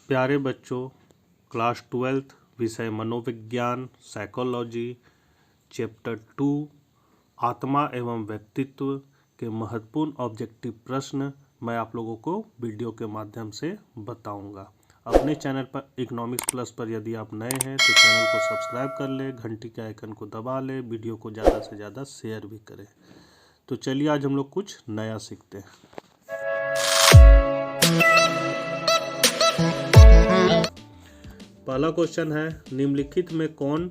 प्यारे बच्चों, class 12th विषय मनोविज्ञान साइकोलॉजी चैप्टर 2 आत्मा एवं व्यक्तित्व के महत्वपूर्ण ऑब्जेक्टिव प्रश्न मैं आप लोगों को वीडियो के माध्यम से बताऊंगा। अपने चैनल पर इकोनॉमिक्स प्लस पर यदि आप नए हैं तो चैनल को सब्सक्राइब कर ले, घंटी के आइकन को दबा ले, वीडियो को ज़्यादा से ज़्यादा शेयर भी करें। तो चलिए आज हम लोग कुछ नया सीखते हैं। पहला क्वेश्चन है, निम्नलिखित में कौन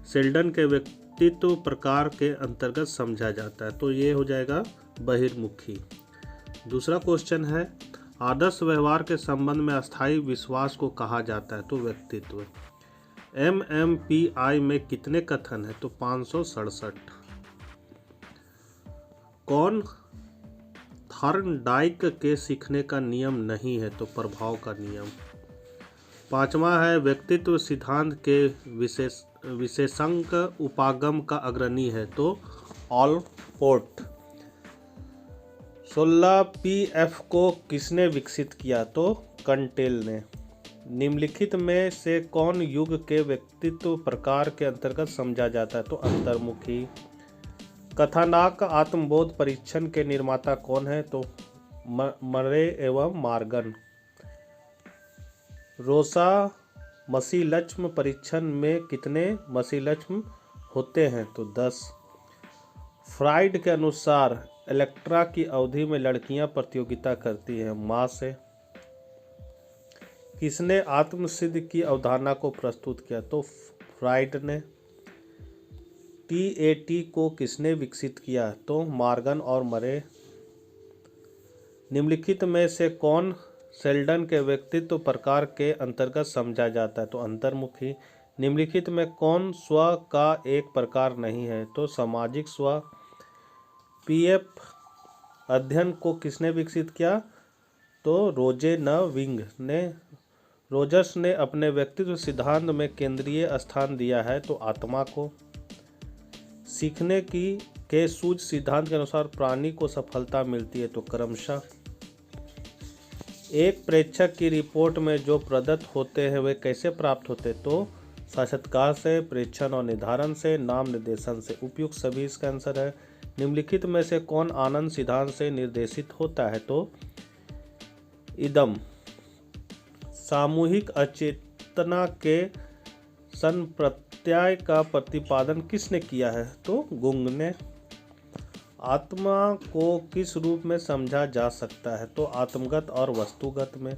शेल्डन के व्यक्तित्व प्रकार के अंतर्गत समझा जाता है? तो ये हो जाएगा बहिर्मुखी। दूसरा क्वेश्चन है, आदर्श व्यवहार के संबंध में अस्थायी विश्वास को कहा जाता है? तो व्यक्तित्व। MMPI में कितने कथन है? तो 567। कौन थॉर्नडाइक के सीखने का नियम नहीं है? तो प्रभाव का नियम। पांचवा है, व्यक्तित्व सिद्धांत के विशेषांक उपागम का अग्रणी है? तो ऑलपोर्ट। 16 PF को किसने विकसित किया? तो कंटेल ने। निम्नलिखित में से कौन युग के व्यक्तित्व प्रकार के अंतर्गत समझा जाता है? तो अंतर्मुखी। कथानक आत्मबोध परीक्षण के निर्माता कौन है? तो मरे एवं मॉर्गन। रोसा मसीलक्ष्म परीक्षण में कितने मसीलक्ष्म होते हैं? तो 10। फ्राइड के अनुसार इलेक्ट्रा की अवधि में लड़कियां प्रतियोगिता करती हैं मां से। किसने आत्मसिद्ध की अवधारणा को प्रस्तुत किया? तो फ्राइड ने। TAT को किसने विकसित किया? तो मॉर्गन और मरे। निम्नलिखित में से कौन शेल्डन के व्यक्तित्व प्रकार के अंतर्गत समझा जाता है? तो अंतर्मुखी। निम्नलिखित में कौन स्व का एक प्रकार नहीं है? तो सामाजिक स्व। PF अध्ययन को किसने विकसित किया? तो रोजर्स ने अपने व्यक्तित्व सिद्धांत में केंद्रीय स्थान दिया है? तो आत्मा को। सीखने के सूझ सिद्धांत के अनुसार प्राणी को सफलता मिलती है? तो क्रमशः। एक प्रेक्षक की रिपोर्ट में जो प्रदत्त होते हैं वे कैसे प्राप्त होते? तो साक्षात्कार से, प्रेक्षण और निर्धारण से, नाम निर्देशन से। उपयुक्त सभी इसका आंसर है। निम्नलिखित में से कौन आनंद सिद्धांत से निर्देशित होता है? तो इदम। सामूहिक अचेतना के संप्रत्यय का प्रतिपादन किसने किया है? तो गुंग ने। आत्मा को किस रूप में समझा जा सकता है? तो आत्मगत और वस्तुगत में।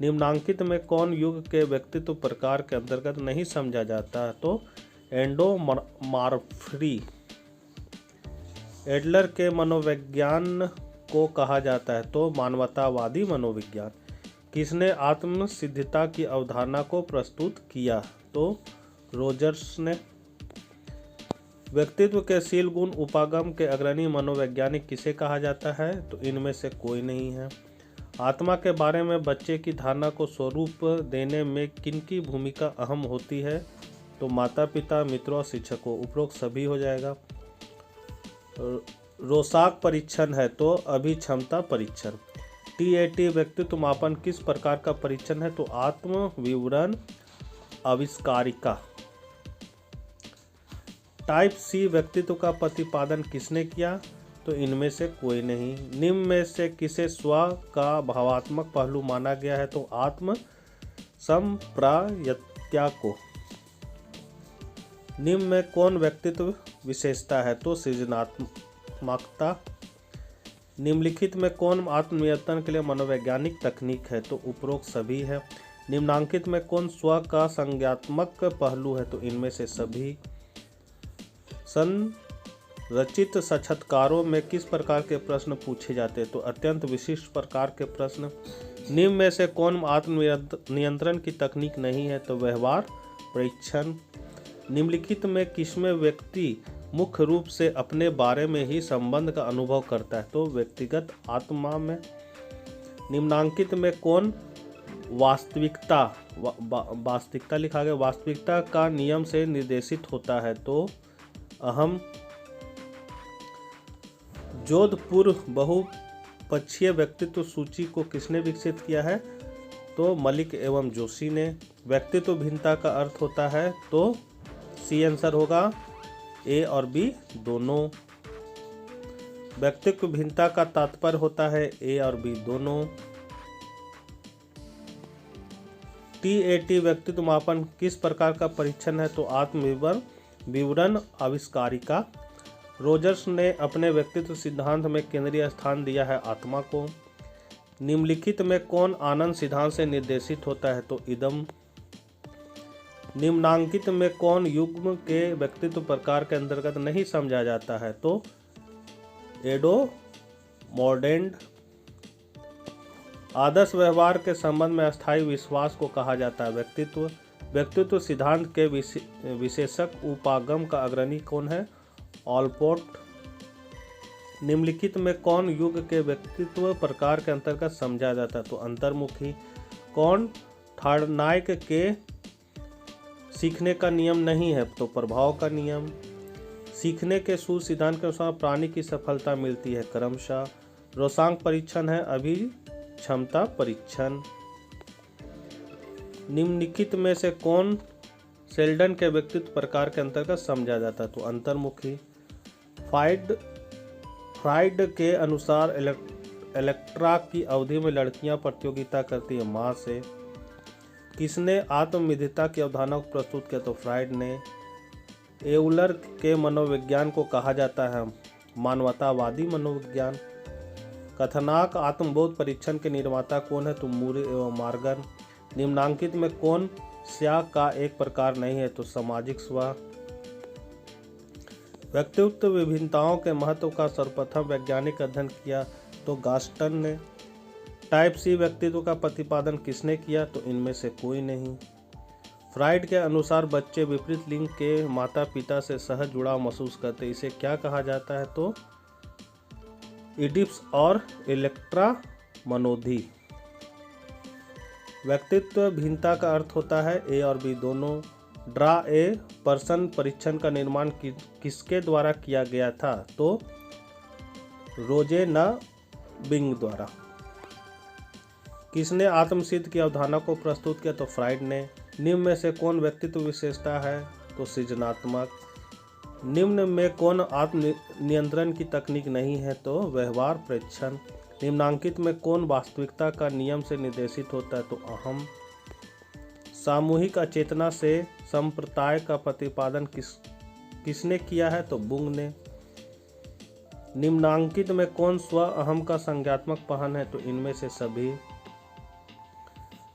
निम्नांकित में कौन युग के व्यक्तित्व प्रकार के अंतर्गत नहीं समझा जाता है? तो एंडोमॉर्फी। एडलर के मनोविज्ञान को कहा जाता है? तो मानवतावादी मनोविज्ञान। किसने आत्मसिद्धता की अवधारणा को प्रस्तुत किया? तो रोजर्स ने। व्यक्तित्व के शील गुण उपागम के अग्रणी मनोवैज्ञानिक किसे कहा जाता है? तो इनमें से कोई नहीं है। आत्मा के बारे में बच्चे की धारणा को स्वरूप देने में किनकी भूमिका अहम होती है? तो माता पिता, मित्रों और शिक्षकों। उपरोक्त सभी हो जाएगा। रोसाक परीक्षण है? तो अभिक्षमता परीक्षण। TAT व्यक्तित्व मापन किस प्रकार का परीक्षण है? तो आत्म विवरण आविष्कारिका। टाइप C व्यक्तित्व का प्रतिपादन किसने किया? तो इनमें से कोई नहीं। निम्न में से किसे स्व का भावात्मक पहलू माना गया है? तो आत्म संप्रायत्या को। निम्न में कौन व्यक्तित्व विशेषता है? तो सृजनात्मकता। निम्नलिखित में कौन आत्मनियंत्रण के लिए मनोवैज्ञानिक तकनीक है? तो उपरोक्त सभी है। निम्नांकित में कौन स्व का संज्ञात्मक पहलू है? तो इनमें से सभी। संरचित साक्षात्कारों में किस प्रकार के प्रश्न पूछे जाते हैं? तो अत्यंत विशिष्ट प्रकार के प्रश्न। निम्न में से कौन आत्मनियंत्रण की तकनीक नहीं है? तो व्यवहार परीक्षण। निम्नलिखित में किसमें व्यक्ति मुख्य रूप से अपने बारे में ही संबंध का अनुभव करता है? तो व्यक्तिगत आत्मा में। निम्नांकित में कौन वास्तविकता लिखा गया, वास्तविकता का नियम से निर्देशित होता है? तो अहम। जोधपुर बहुपक्षीय व्यक्तित्व सूची को किसने विकसित किया है? तो मलिक एवं जोशी ने। व्यक्तित्व भिन्नता का अर्थ होता है तो सी आंसर होगा, ए और बी दोनों। व्यक्तित्व भिन्नता का तात्पर्य होता है ए और बी दोनों। TAT व्यक्तित्व मापन किस प्रकार का परीक्षण है? तो आत्म विवरण आविष्कारिका। रोजर्स ने अपने व्यक्तित्व सिद्धांत में केंद्रीय स्थान दिया है आत्मा को। निम्नलिखित में कौन आनंद सिद्धांत से निर्देशित होता है? तो इदम। निम्नांकित में कौन युग्म के व्यक्तित्व प्रकार के अंतर्गत नहीं समझा जाता है? तो एडो मॉर्डेंड। आदर्श व्यवहार के संबंध में अस्थायी विश्वास को कहा जाता है व्यक्तित्व। व्यक्तित्व सिद्धांत के विशेषक उपागम का अग्रणी कौन है? ऑलपोर्ट। निम्नलिखित में कौन युग के व्यक्तित्व प्रकार के अंतर्गत समझा जाता है? तो अंतर्मुखी। कौन थार्डनाइक के सीखने का नियम नहीं है? तो प्रभाव का नियम। सीखने के सूत्र सिद्धांत के अनुसार प्राणी की सफलता मिलती है क्रमशः। रोसांग परीक्षण है अभिक्षमता परीक्षण। निम्नलिखित में से कौन शेल्डन के व्यक्तित्व प्रकार के अंतर्गत समझा जाता है? तो अंतर्मुखी। फ्राइड के अनुसार इलेक्ट्रा की अवधि में लड़कियां प्रतियोगिता करती है मां से। किसने आत्मविदिता की अवधारणा को प्रस्तुत किया? तो फ्राइड ने। एउलर के मनोविज्ञान को कहा जाता है मानवतावादी मनोविज्ञान। कथनाक आत्मबोध परीक्षण के निर्माता कौन है? तो मूरे एवं मार्गन। निम्नांकित में कौन स्या का एक प्रकार नहीं है? तो सामाजिक स्व। व्यक्तित्व विभिन्नताओं के महत्व का सर्वप्रथम वैज्ञानिक अध्ययन किया? तो गास्टन ने। टाइप सी व्यक्तित्व का प्रतिपादन किसने किया? तो इनमें से कोई नहीं। फ्राइड के अनुसार बच्चे विपरीत लिंग के माता पिता से सहज जुड़ाव महसूस करते, इसे क्या कहा जाता है? तो इडिप्स और इलेक्ट्रा मनोधि। व्यक्तित्व भिन्नता का अर्थ होता है ए और बी दोनों। ड्रा ए पर्सन परीक्षण का निर्माण किसके द्वारा किया गया था? तो रोजे न बिंग द्वारा। किसने आत्मसिद्ध की अवधारणा को प्रस्तुत किया? तो फ्राइड ने। निम्न में से कौन व्यक्तित्व विशेषता है? तो सृजनात्मक। निम्न में कौन आत्म नियंत्रण की तकनीक नहीं है? तो व्यवहार प्रेक्षण। निम्नांकित में कौन वास्तविकता का नियम से निर्देशित होता है? तो अहम। सामूहिक अचेतना से संप्रदाय का प्रतिपादन किसने किया है? तो बुंग ने। निम्नांकित में कौन स्व अहम का संज्ञात्मक पहन है? तो इनमें से सभी।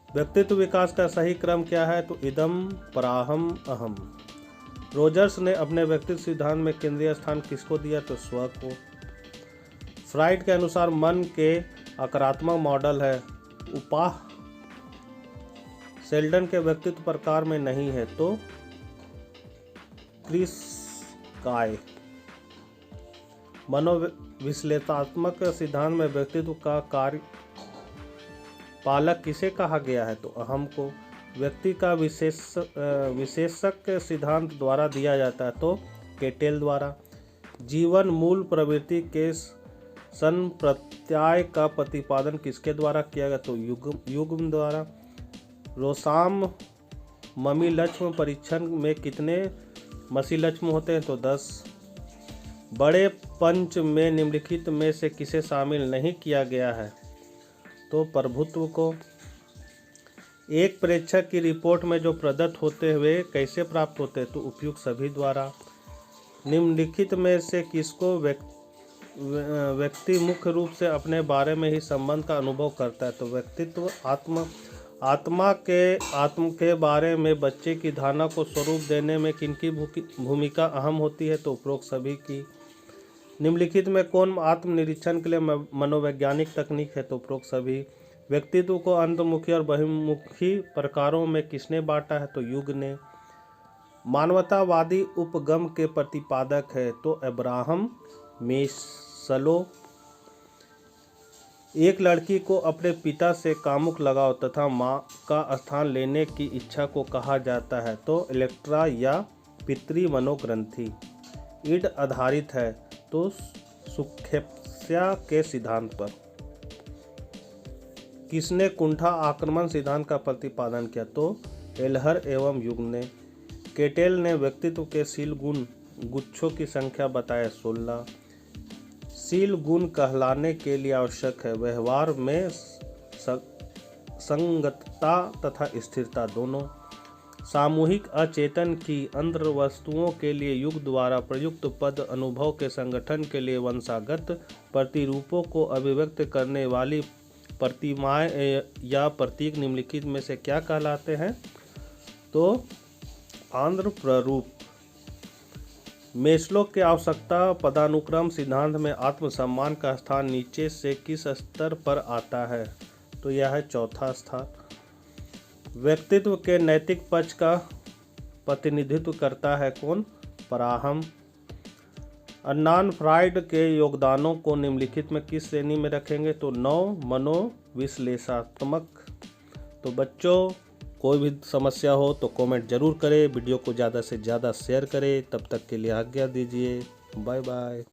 व्यक्तित्व विकास का सही क्रम क्या है? तो इदम पराहम अहम। रोजर्स ने अपने व्यक्तित्व सिद्धांत में केंद्रीय स्थान किसको दिया? तो स्व को। फ्राइड के अनुसार मन के आकारात्मक मॉडल है उपाह शेल्डन के व्यक्तित्व प्रकार में नहीं है। तो क्रिस काय। मनोविश्लेषणात्मक सिद्धांत में व्यक्तित्व का कार्य पालक किसे कहा गया है? तो अहम को। व्यक्ति का विशेषक सिद्धांत द्वारा दिया जाता है तो केटेल द्वारा। जीवन मूल प्रवृत्ति के संप्रत्याय का प्रतिपादन किसके द्वारा किया गया? तो युग्म द्वारा। रोसाम ममी लक्ष्म परीक्षण में कितने मसी लक्ष्म होते हैं? तो 10। बड़े पंच में निम्नलिखित में से किसे शामिल नहीं किया गया है? तो प्रभुत्व को। एक प्रेक्षक की रिपोर्ट में जो प्रदत्त होते हुए कैसे प्राप्त होते हैं? तो उपयुक्त सभी द्वारा। निम्नलिखित में से किसको व्यक्ति मुख्य रूप से अपने बारे में ही संबंध का अनुभव करता है? तो व्यक्तित्व आत्मा के बारे में बच्चे की धारणा को स्वरूप देने में किनकी भूमिका अहम होती है? तो उपरोक्त सभी की। निम्नलिखित में कौन आत्मनिरीक्षण के लिए मनोवैज्ञानिक तकनीक है? तो उपरोक्त सभी। व्यक्तित्व को अंतर्मुखी और बहिर्मुखी प्रकारों में किसने बांटा है? तो युग ने। मानवतावादी उपगम के प्रतिपादक है? तो अब्राहम मेस्लो। एक लड़की को अपने पिता से कामुक लगाव तथा माँ का स्थान लेने की इच्छा को कहा जाता है? तो इलेक्ट्रा या पितृ मनोग्रंथि। ईड आधारित है? तो सुखेप्स्या के सिद्धांत पर। किसने कुंठा आक्रमण सिद्धांत का प्रतिपादन किया? तो एल्हर एवं युग ने। केटेल ने व्यक्तित्व के शील गुण गुच्छों की संख्या बताए 16। शील गुण कहलाने के लिए आवश्यक है व्यवहार में संगतता तथा स्थिरता दोनों। सामूहिक अचेतन की अंतर वस्तुओं के लिए युग द्वारा प्रयुक्त पद अनुभव के संगठन के लिए वंशागत प्रतिरूपों को अभिव्यक्त करने वाली प्रतिमाएं या प्रतीक निम्नलिखित में से क्या कहलाते हैं? तो आंध्र प्ररूप। मेस्लो के आवश्यकता पदानुक्रम सिद्धांत में आत्मसम्मान का स्थान नीचे से किस स्तर पर आता है? तो यह है चौथा स्थान। व्यक्तित्व के नैतिक पक्ष का प्रतिनिधित्व करता है कौन? पराहम। अन्नान फ्राइड के योगदानों को निम्नलिखित में किस श्रेणी में रखेंगे? तो 9 मनोविश्लेषणात्मक। तो बच्चों, कोई भी समस्या हो तो कमेंट जरूर करें, वीडियो को ज़्यादा से ज़्यादा शेयर करें। तब तक के लिए आज्ञा दीजिए, बाय बाय।